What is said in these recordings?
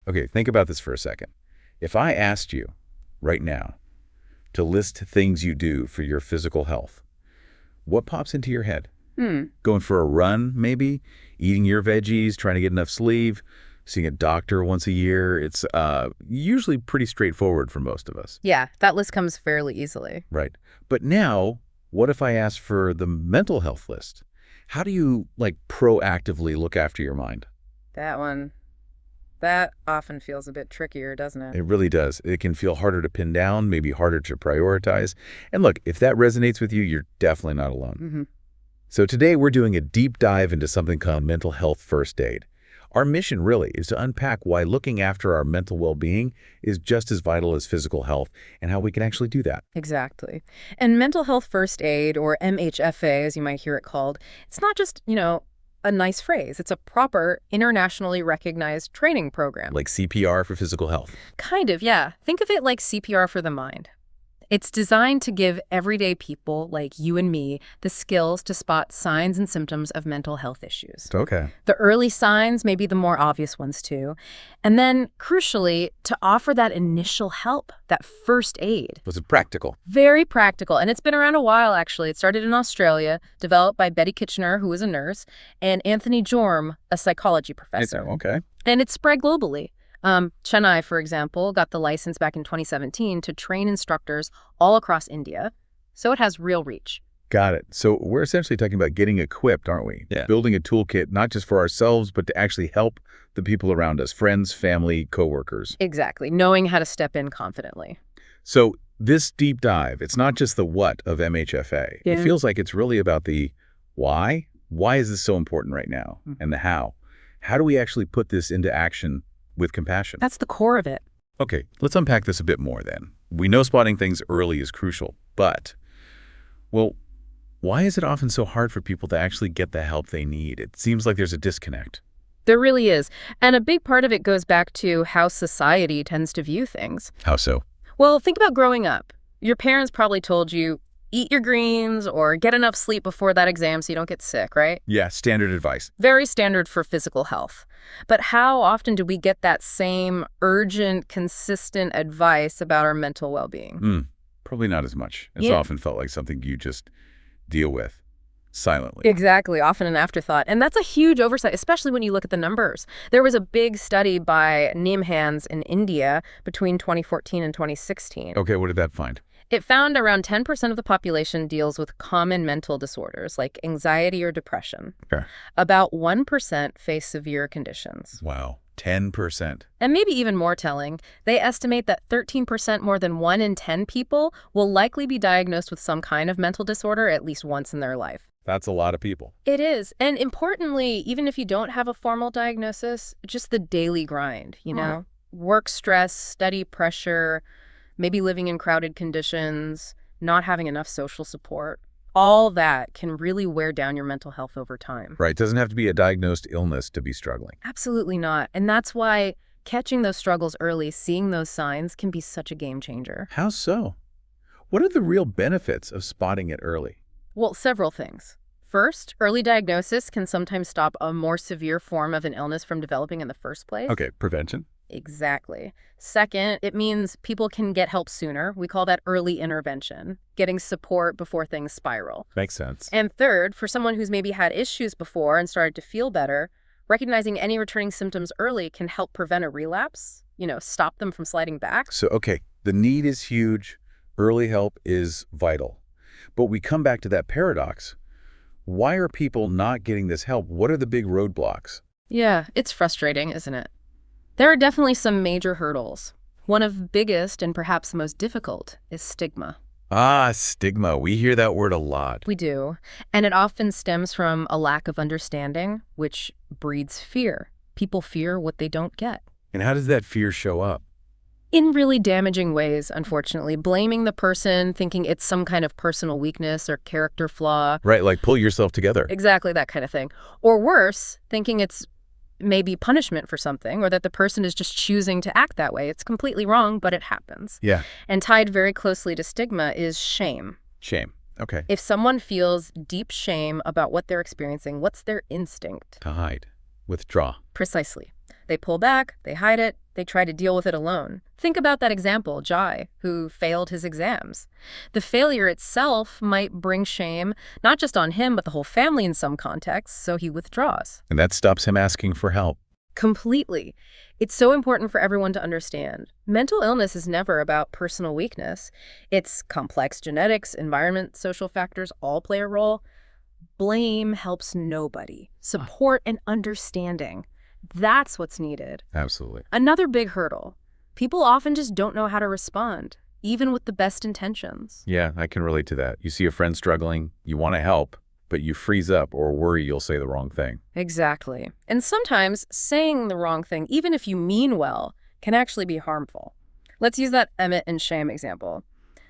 Okay, think about this for a second. If I asked you right now to list things you do for your physical health, what pops into your head? Going for a run, maybe? Eating your veggies, trying to get enough sleep, seeing a doctor once a year. It's usually pretty straightforward for most of us. Yeah, that list comes fairly easily. Right. But now, what if I asked for the mental health list? How do you, proactively look after your mind? That often feels a bit trickier, doesn't it? It really does. It can feel harder to pin down, maybe harder to prioritize. And look, if that resonates with you, you're definitely not alone. So today we're doing a deep dive into something called mental health first aid. Our mission really is to unpack why looking after our mental well-being is just as vital as physical health and how we can actually do that. Exactly. And mental health first aid, or MHFA, as you might hear it called, it's not just, a nice phrase. It's a proper, internationally recognized training program. Like CPR for physical health. Kind of, yeah. Think of it like CPR for the mind. It's designed to give everyday people like you and me the skills to spot signs and symptoms of mental health issues. Okay. The early signs may be the more obvious ones too. And then, crucially, to offer that initial help, that first aid. Was it practical? Very practical. And it's been around a while, actually. It started in Australia, developed by Betty Kitchener, who was a nurse, and Anthony Jorm, a psychology professor. Okay. And it's spread globally. Chennai, for example, got the license back in 2017 to train instructors all across India, so it has real reach. Got it. So we're essentially talking about getting equipped, aren't we? Yeah. Building a toolkit, not just for ourselves, but to actually help the people around us, friends, family, coworkers. Exactly. Knowing how to step in confidently. So this deep dive, it's not just the what of MHFA. Yeah. It feels like it's really about the why. Why is this so important right now? And the how. How do we actually put this into action with compassion? That's the core of it. Okay, let's unpack this a bit more then. We know spotting things early is crucial, but, well, why is it often so hard for people to actually get the help they need? It seems like there's a disconnect. There really is. And a big part of it goes back to how society tends to view things. How so? Well, think about growing up. Your parents probably told you, eat your greens or get enough sleep before that exam so you don't get sick, right? Yeah, standard advice. Very standard for physical health. But how often do we get that same urgent, consistent advice about our mental well-being? Probably not as much. It's Yeah. often felt like something you just deal with silently. Exactly, often an afterthought. And that's a huge oversight, especially when you look at the numbers. There was a big study by Nimhans in India between 2014 and 2016. Okay, what did that find? It found around 10% of the population deals with common mental disorders like anxiety or depression. Okay. About 1% face severe conditions. Wow, 10%. And maybe even more telling, they estimate that 13%, more than 1 in 10 people, will likely be diagnosed with some kind of mental disorder at least once in their life. That's a lot of people. It is. And importantly, even if you don't have a formal diagnosis, just the daily grind, work stress, study pressure, maybe living in crowded conditions, not having enough social support, all that can really wear down your mental health over time. Right, doesn't have to be a diagnosed illness to be struggling. Absolutely not. And that's why catching those struggles early, seeing those signs, can be such a game changer. How so? What are the real benefits of spotting it early? Well, several things. First, early diagnosis can sometimes stop a more severe form of an illness from developing in the first place. Okay, prevention. Exactly. Second, it means people can get help sooner. We call that early intervention, getting support before things spiral. Makes sense. And third, for someone who's maybe had issues before and started to feel better, recognizing any returning symptoms early can help prevent a relapse, stop them from sliding back. So, okay, the need is huge. Early help is vital. But we come back to that paradox. Why are people not getting this help? What are the big roadblocks? Yeah, it's frustrating, isn't it? There are definitely some major hurdles. One of the biggest and perhaps the most difficult is stigma. Ah, stigma. We hear that word a lot. We do. And it often stems from a lack of understanding, which breeds fear. People fear what they don't get. And how does that fear show up? In really damaging ways, unfortunately. Blaming the person, thinking it's some kind of personal weakness or character flaw. Right, like pull yourself together. Exactly, that kind of thing. Or worse, thinking it's maybe punishment for something, or that the person is just choosing to act that way. It's completely wrong, but it happens. Yeah. And tied very closely to stigma is shame. Shame. Okay. If someone feels deep shame about what they're experiencing, what's their instinct? To hide. Withdraw. Precisely. They pull back, they hide it, they try to deal with it alone. Think about that example, Jai, who failed his exams. The failure itself might bring shame, not just on him, but the whole family in some contexts, so he withdraws. And that stops him asking for help. Completely. It's so important for everyone to understand. Mental illness is never about personal weakness. It's complex genetics, environment, social factors all play a role. Blame helps nobody. Support and understanding. That's what's needed. Absolutely. Another big hurdle. People often just don't know how to respond, even with the best intentions. Yeah, I can relate to that. You see a friend struggling, you want to help, but you freeze up or worry you'll say the wrong thing. Exactly. And sometimes saying the wrong thing, even if you mean well, can actually be harmful. Let's use that Emmett and Shyam example.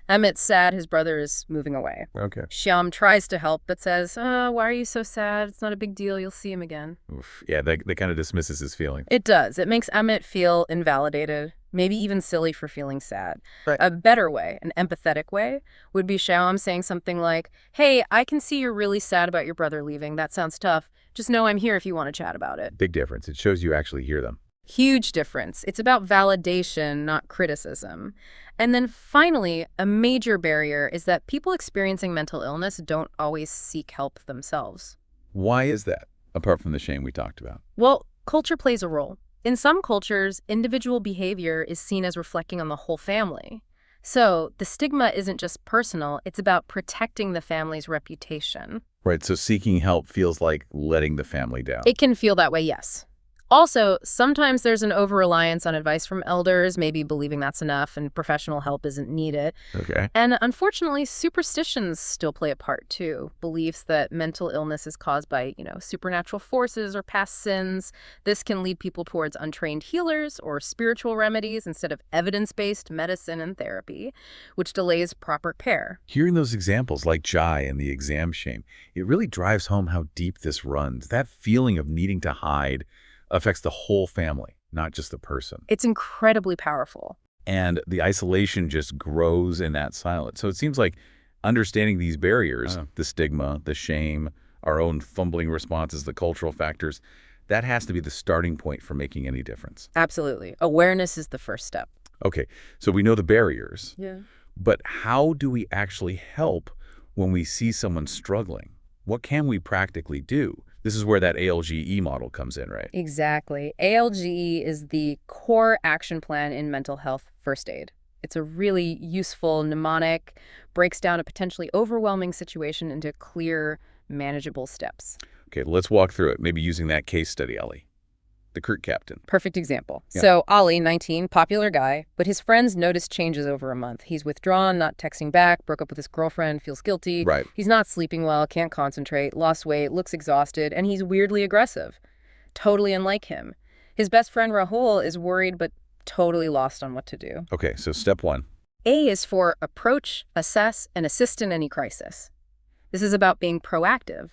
Emmett's sad his brother is moving away. Okay. Shyam tries to help, but says, why are you so sad? It's not a big deal. You'll see him again. Oof. Yeah, that kind of dismisses his feeling. It does. It makes Emmett feel invalidated, maybe even silly for feeling sad. Right. A better way, an empathetic way, would be Shyam saying something like, hey, I can see you're really sad about your brother leaving. That sounds tough. Just know I'm here if you want to chat about it. Big difference. It shows you actually hear them. Huge difference. It's about validation, not criticism. And then finally, a major barrier is that people experiencing mental illness don't always seek help themselves. Why is that, apart from the shame we talked about? Well, culture plays a role. In some cultures, individual behavior is seen as reflecting on the whole family. So the stigma isn't just personal, it's about protecting the family's reputation. Right, so seeking help feels like letting the family down. It can feel that way, yes. Also, sometimes there's an over-reliance on advice from elders, maybe believing that's enough and professional help isn't needed. Okay. And unfortunately, superstitions still play a part too. Beliefs that mental illness is caused by, supernatural forces or past sins. This can lead people towards untrained healers or spiritual remedies instead of evidence-based medicine and therapy, which delays proper care. Hearing those examples like Jai and the exam shame, it really drives home how deep this runs. That feeling of needing to hide affects the whole family, not just the person. It's incredibly powerful. And the isolation just grows in that silence. So it seems like understanding these barriers, the stigma, the shame, our own fumbling responses, the cultural factors, that has to be the starting point for making any difference. Absolutely. Awareness is the first step. Okay, so we know the barriers. Yeah. But how do we actually help when we see someone struggling? What can we practically do? This is where that ALGE model comes in, right? Exactly. ALGE is the core action plan in mental health first aid. It's a really useful mnemonic, breaks down a potentially overwhelming situation into clear, manageable steps. Okay, let's walk through it, maybe using that case study, Ellie. The Kurt captain. Perfect example. Yeah. So Ollie, 19, popular guy, but his friends noticed changes over a month. He's withdrawn, not texting back, broke up with his girlfriend, feels guilty. Right. He's not sleeping well, can't concentrate, lost weight, looks exhausted, and he's weirdly aggressive. Totally unlike him. His best friend Rahul is worried but totally lost on what to do. Okay, so step one. A is for approach, assess, and assist in any crisis. This is about being proactive.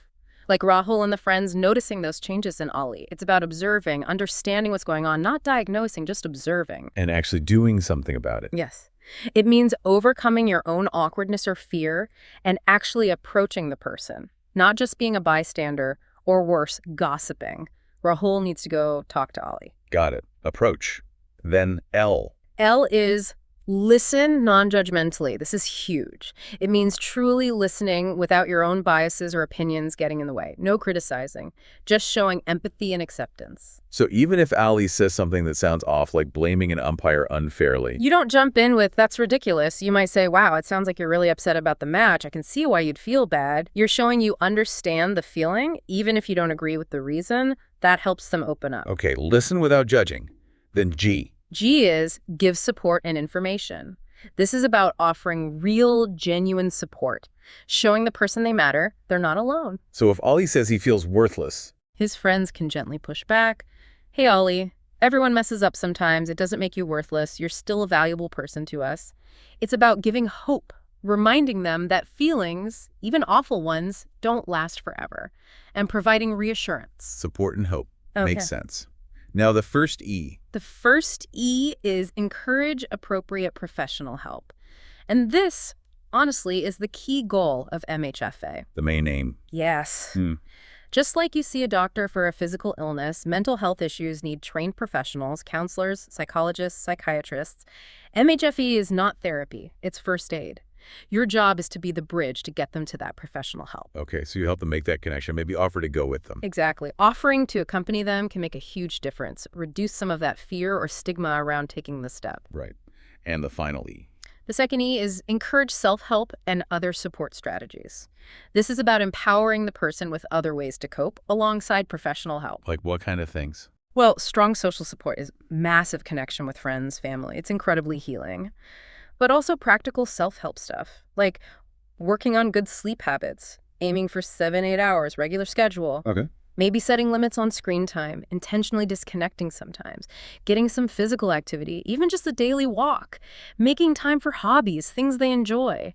Like Rahul and the friends noticing those changes in Ollie. It's about observing, understanding what's going on, not diagnosing, just observing. And actually doing something about it. Yes. It means overcoming your own awkwardness or fear and actually approaching the person, not just being a bystander or worse, gossiping. Rahul needs to go talk to Ollie. Got it. Approach. Then L. L is listen non-judgmentally. This is huge. It means truly listening without your own biases or opinions getting in the way. No criticizing, just showing empathy and acceptance. So even if Ali says something that sounds off, like blaming an umpire unfairly. You don't jump in with, that's ridiculous. You might say, wow, it sounds like you're really upset about the match. I can see why you'd feel bad. You're showing you understand the feeling, even if you don't agree with the reason. That helps them open up. Okay, listen without judging. Then G. G is give support and information. This is about offering real, genuine support, showing the person they matter they're not alone. So if Ollie says he feels worthless, his friends can gently push back. Hey, Ollie, everyone messes up sometimes. It doesn't make you worthless. You're still a valuable person to us. It's about giving hope, reminding them that feelings, even awful ones, don't last forever, and providing reassurance. Support and hope. Okay. Makes sense. Now the first E. The first E is encourage appropriate professional help. And this, honestly, is the key goal of MHFA. The main aim. Yes. Just like you see a doctor for a physical illness, mental health issues need trained professionals, counselors, psychologists, psychiatrists. MHFE is not therapy, it's first aid. Your job is to be the bridge to get them to that professional help. Okay, so you help them make that connection, maybe offer to go with them. Exactly. Offering to accompany them can make a huge difference, reduce some of that fear or stigma around taking the step. Right. And the final E. The second E is encourage self-help and other support strategies. This is about empowering the person with other ways to cope alongside professional help. Like what kind of things? Well, strong social support is massive connection with friends, family. It's incredibly healing. But also practical self-help stuff, like working on good sleep habits, aiming for 7-8 hours, regular schedule. Okay. Maybe setting limits on screen time, intentionally disconnecting sometimes, getting some physical activity, even just a daily walk, making time for hobbies, things they enjoy,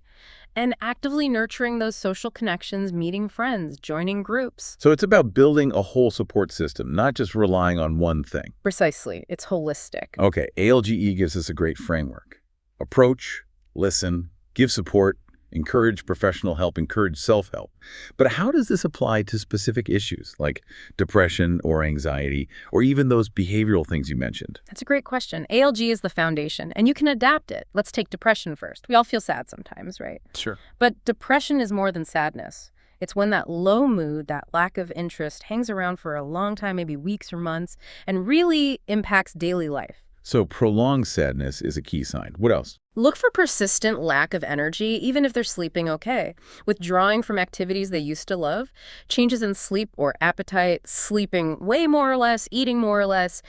and actively nurturing those social connections, meeting friends, joining groups. So it's about building a whole support system, not just relying on one thing. Precisely. It's holistic. Okay, ALGE gives us a great framework. Approach, listen, give support, encourage professional help, encourage self-help. But how does this apply to specific issues like depression or anxiety, or even those behavioral things you mentioned? That's a great question. ALGE is the foundation, and you can adapt it. Let's take depression first. We all feel sad sometimes, right? Sure. But depression is more than sadness. It's when that low mood, that lack of interest, hangs around for a long time, maybe weeks or months, and really impacts daily life. So prolonged sadness is a key sign. What else? Look for persistent lack of energy, even if they're sleeping okay. Withdrawing from activities they used to love, changes in sleep or appetite, sleeping way more or less, eating more or less,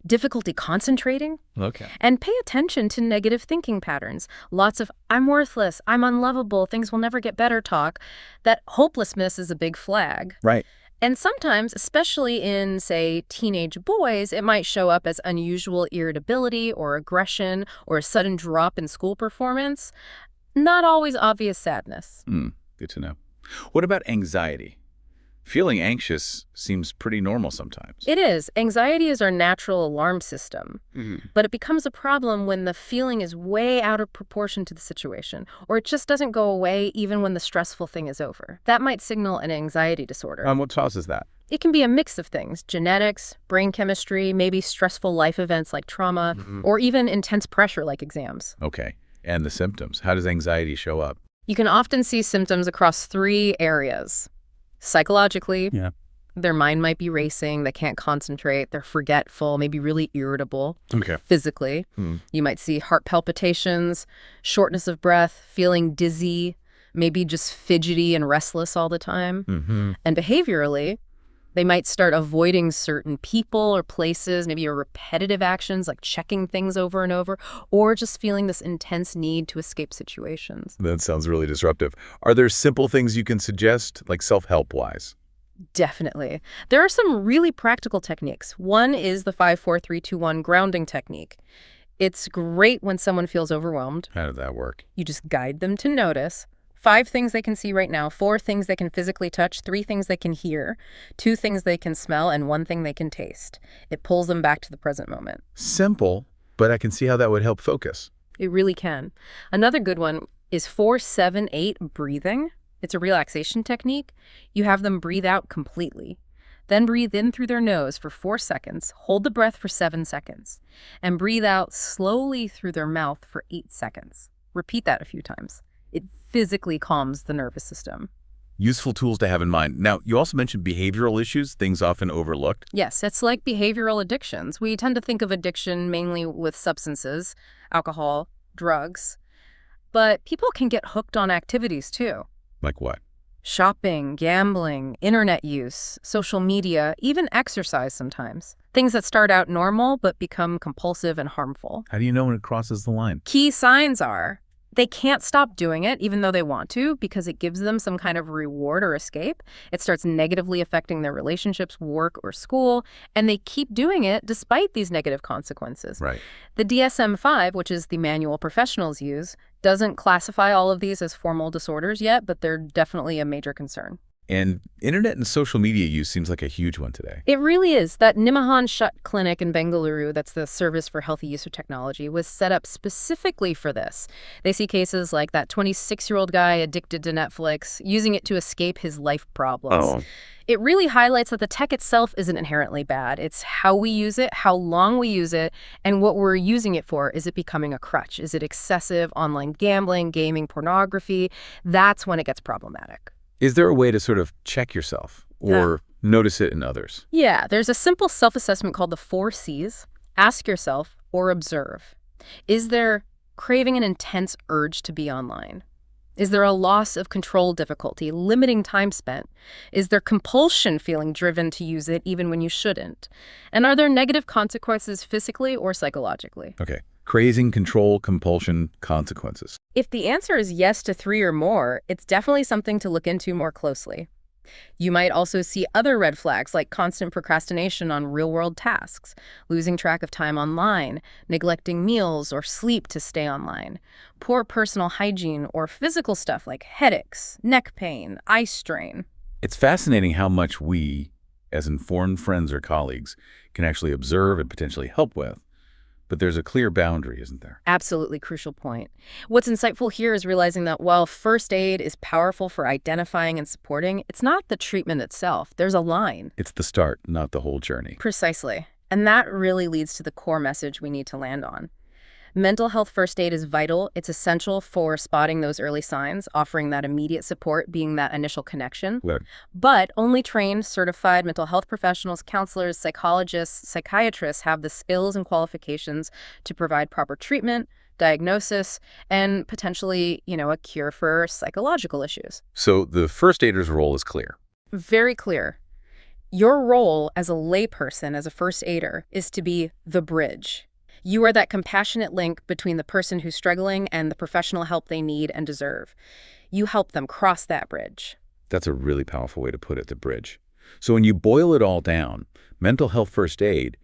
difficulty concentrating. Okay. And pay attention to negative thinking patterns. Lots of, I'm worthless, I'm unlovable, things will never get better talk. That hopelessness is a big flag. Right. And sometimes, especially in, say, teenage boys, it might show up as unusual irritability or aggression or a sudden drop in school performance. Not always obvious sadness. Good to know. What about anxiety? Feeling anxious seems pretty normal sometimes. It is. Anxiety is our natural alarm system. But it becomes a problem when the feeling is way out of proportion to the situation, or it just doesn't go away even when the stressful thing is over. That might signal an anxiety disorder. What causes that? It can be a mix of things: genetics, brain chemistry, maybe stressful life events like trauma, or even intense pressure like exams. Okay. And the symptoms. How does anxiety show up? You can often see symptoms across 3 areas. Psychologically, their mind might be racing, they can't concentrate, they're forgetful, maybe really irritable. Okay. Physically, you might see heart palpitations, shortness of breath, feeling dizzy, maybe just fidgety and restless all the time. And behaviorally, they might start avoiding certain people or places, maybe repetitive actions like checking things over and over, or just feeling this intense need to escape situations. That sounds really disruptive. Are there simple things you can suggest, like self-help-wise? Definitely. There are some really practical techniques. One is the 5-4-3-2-1 grounding technique. It's great when someone feels overwhelmed. How does that work? You just guide them to notice 5 things they can see right now, 4 things they can physically touch, 3 things they can hear, 2 things they can smell, and 1 thing they can taste. It pulls them back to the present moment. Simple, but I can see how that would help focus. It really can. Another good one is 4-7-8 breathing. It's a relaxation technique. You have them breathe out completely. Then breathe in through their nose for 4 seconds, hold the breath for 7 seconds, and breathe out slowly through their mouth for 8 seconds. Repeat that a few times. It physically calms the nervous system. Useful tools to have in mind. Now, you also mentioned behavioral issues, things often overlooked. Yes, it's like behavioral addictions. We tend to think of addiction mainly with substances, alcohol, drugs. But people can get hooked on activities too. Like what? Shopping, gambling, internet use, social media, even exercise sometimes. Things that start out normal but become compulsive and harmful. How do you know when it crosses the line? Key signs are they can't stop doing it even though they want to because it gives them some kind of reward or escape. It starts negatively affecting their relationships, work, or school, and they keep doing it despite these negative consequences. Right. The DSM-5, which is the manual professionals use, doesn't classify all of these as formal disorders yet, but they're definitely a major concern. And internet and social media use seems like a huge one today. It really is. That Nimmohan Shut Clinic in Bengaluru, that's the Service for Healthy Use of Technology, was set up specifically for this. They see cases like that 26-year-old guy addicted to Netflix, using it to escape his life problems. Oh. It really highlights that the tech itself isn't inherently bad. It's how we use it, how long we use it, and what we're using it for. Is it becoming a crutch? Is it excessive online gambling, gaming, pornography? That's when it gets problematic. Is there a way to sort of check yourself or notice it in others? Yeah, there's a simple self-assessment called the 4 C's. Ask yourself or observe. Is there craving an intense urge to be online? Is there a loss of control difficulty, limiting time spent? Is there compulsion, feeling driven to use it even when you shouldn't? And are there negative consequences physically or psychologically? Okay. Craving, control, compulsion, consequences. If the answer is yes to 3 or more, it's definitely something to look into more closely. You might also see other red flags like constant procrastination on real-world tasks, losing track of time online, neglecting meals or sleep to stay online, poor personal hygiene or physical stuff like headaches, neck pain, eye strain. It's fascinating how much we, as informed friends or colleagues, can actually observe and potentially help with. But there's a clear boundary, isn't there? Absolutely crucial point. What's insightful here is realizing that while first aid is powerful for identifying and supporting, it's not the treatment itself. There's a line. It's the start, not the whole journey. Precisely. And that really leads to the core message we need to land on. Mental health first aid is vital. It's essential for spotting those early signs, offering that immediate support, being that initial connection. Right. But only trained, certified mental health professionals, counselors, psychologists, psychiatrists have the skills and qualifications to provide proper treatment, diagnosis, and potentially, a cure for psychological issues. So the first aider's role is clear. Very clear. Your role as a layperson, as a first aider, is to be the bridge. You are that compassionate link between the person who's struggling and the professional help they need and deserve. You help them cross that bridge. That's a really powerful way to put it, the bridge. So when you boil it all down, mental health first aid,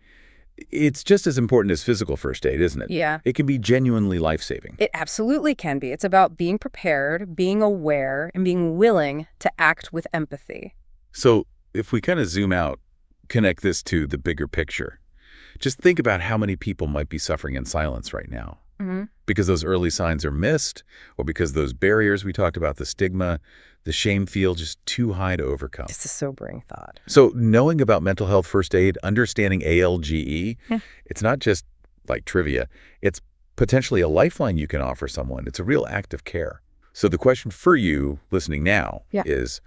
it's just as important as physical first aid, isn't it? Yeah. It can be genuinely life-saving. It absolutely can be. It's about being prepared, being aware, and being willing to act with empathy. So if we kind of zoom out, connect this to the bigger picture, just think about how many people might be suffering in silence right now. Because those early signs are missed, or because those barriers we talked about, the stigma, the shame feel just too high to overcome. It's a sobering thought. So knowing about mental health first aid, understanding ALGE, it's not just like trivia. It's potentially a lifeline you can offer someone. It's a real act of care. So the question for you listening now is,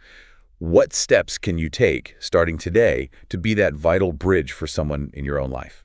what steps can you take starting today to be that vital bridge for someone in your own life?